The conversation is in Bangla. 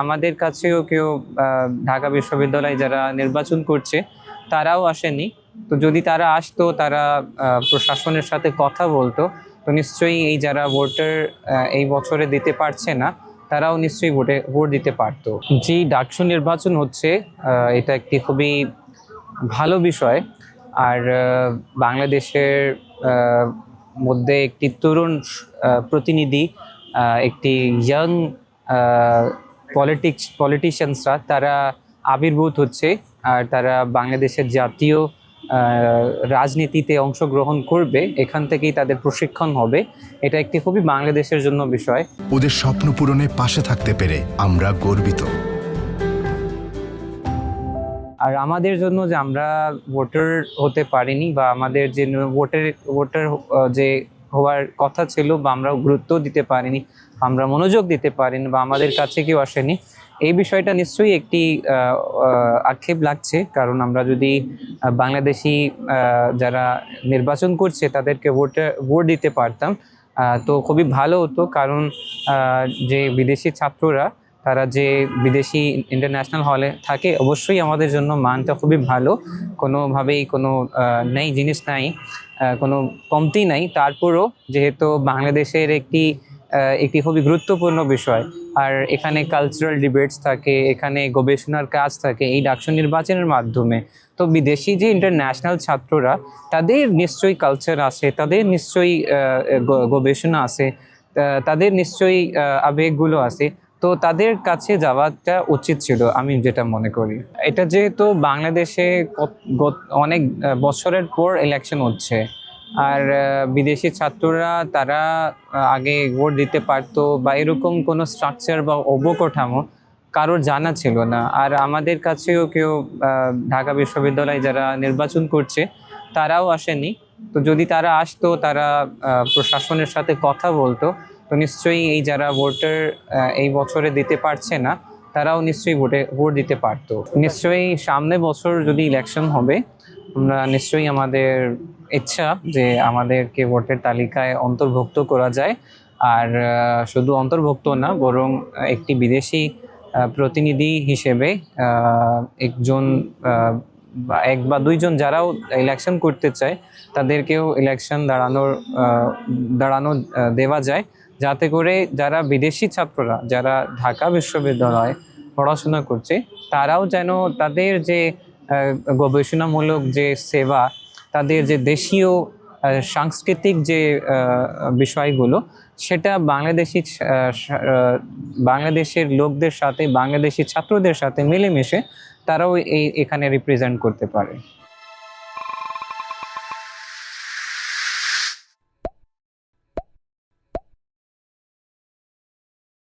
আমাদের কাছেও কেউ ঢাকা বিশ্ববিদ্যালয়ে যারা নির্বাচন করছে তারাও আসেনি। তো যদি তারা আসতো, তারা প্রশাসনের সাথে কথা বলতো, তো নিশ্চয়ই এই যারা ভোটার এই বছরে দিতে পারছে না, তারাও নিশ্চয়ই ভোট দিতে পারতো। যে ডাকসু নির্বাচন হচ্ছে, এটা একটি খুবই ভালো বিষয়। আর বাংলাদেশের মধ্যে একটি তরুণ প্রতিনিধি, একটি ইয়াং পলিটিশিয়ানসরা তারা আবির্ভূত হচ্ছে। আর তারা বাংলাদেশের জাতীয় রাজনীতিতে অংশগ্রহণ করবে, এখান থেকেই তাদের প্রশিক্ষণ হবে। এটা একটি খুবই বাংলাদেশের জন্য বিষয়। ওদের স্বপ্ন পূরণে পাশে থাকতে পেরে আমরা গর্বিত। আর আমাদের জন্য যে আমরা ভোটার হতে পারিনি, বা আমাদের যে ভোটার যে হওয়ার কথা ছিল, বা আমরা গুরুত্ব দিতে পারিনি, আমরা মনোযোগ দিতে পারিনি, বা আমাদের কাছে কেউ আসেনি, এই বিষয়টা নিশ্চয়ই একটি আক্ষেপ লাগছে। কারণ আমরা যদি বাংলাদেশি যারা নির্বাচন করছে তাদেরকে ভোট দিতে পারতাম, তো খুবই ভালো হতো। কারণ যে বিদেশি ছাত্ররা, তারা যে বিদেশি ইন্টারন্যাশনাল হলে থাকে, অবশ্যই আমাদের জন্য মানটা খুবই ভালো, কোনোভাবেই কোনো নেই জিনিস নাই, কোনো কমতি নাই। তারপরও যেহেতু বাংলাদেশের একটি খুবই গুরুত্বপূর্ণ বিষয়, আর এখানে কালচারাল ডিবেটস থাকে, এখানে গবেষণার কাজ থাকে এই ডাকসু নির্বাচনের মাধ্যমে। তো বিদেশি যে ইন্টারন্যাশনাল ছাত্ররা, তাদের নিশ্চয়ই কালচার আছে, তাদের নিশ্চয়ই গবেষণা আছে, তাদের নিশ্চয়ই আবেগগুলো আছে। তো তাদের কাছে যাওয়াটা উচিত ছিল, আমি যেটা মনে করি। এটা যেহেতু বাংলাদেশে অনেক বছরের পর ইলেকশন হচ্ছে, আর বিদেশি ছাত্ররা তারা আগে ভোট দিতে পারতো, বা এরকম কোনো স্ট্রাকচার বা অবকাঠামো কারোর জানা ছিল না। আর আমাদের কাছেও কেউ ঢাকা বিশ্ববিদ্যালয়ে যারা নির্বাচন করছে তারাও আসেনি। তো যদি তারা আসতো, তারা প্রশাসনের সাথে কথা বলতো, তো নিশ্চয়ই এই যারা ভোটার এই বছরে দিতে পারছে না, তারাও নিশ্চয়ই ভোট দিতে পারতো। নিশ্চয়ই সামনে বছর যদি ইলেকশন হবে, আমরা নিশ্চয়ই আমাদের ইচ্ছা যে আমাদেরকে ভোটের তালিকায় অন্তর্ভুক্ত করা যায়। আর শুধু অন্তর্ভুক্ত না, বরং একটি বিদেশি প্রতিনিধি হিসেবে একজন বা এক বা দুইজন যারাও ইলেকশন করতে চায়, তাদেরকেও ইলেকশন দাঁড়ানো দেওয়া যায়, যাতে করে যারা বিদেশি ছাত্ররা যারা ঢাকা বিশ্ববিদ্যালয়ে পড়াশোনা করছে, তারাও যেন তাদের যে গবেষণামূলক যে সেবা, তাদের যে দেশীয় সাংস্কৃতিক যে বিষয়গুলো, সেটা বাংলাদেশের লোকদের সাথে, বাংলাদেশি ছাত্রদের সাথে মিলেমিশে তারাও এখানে রিপ্রেজেন্ট করতে পারে।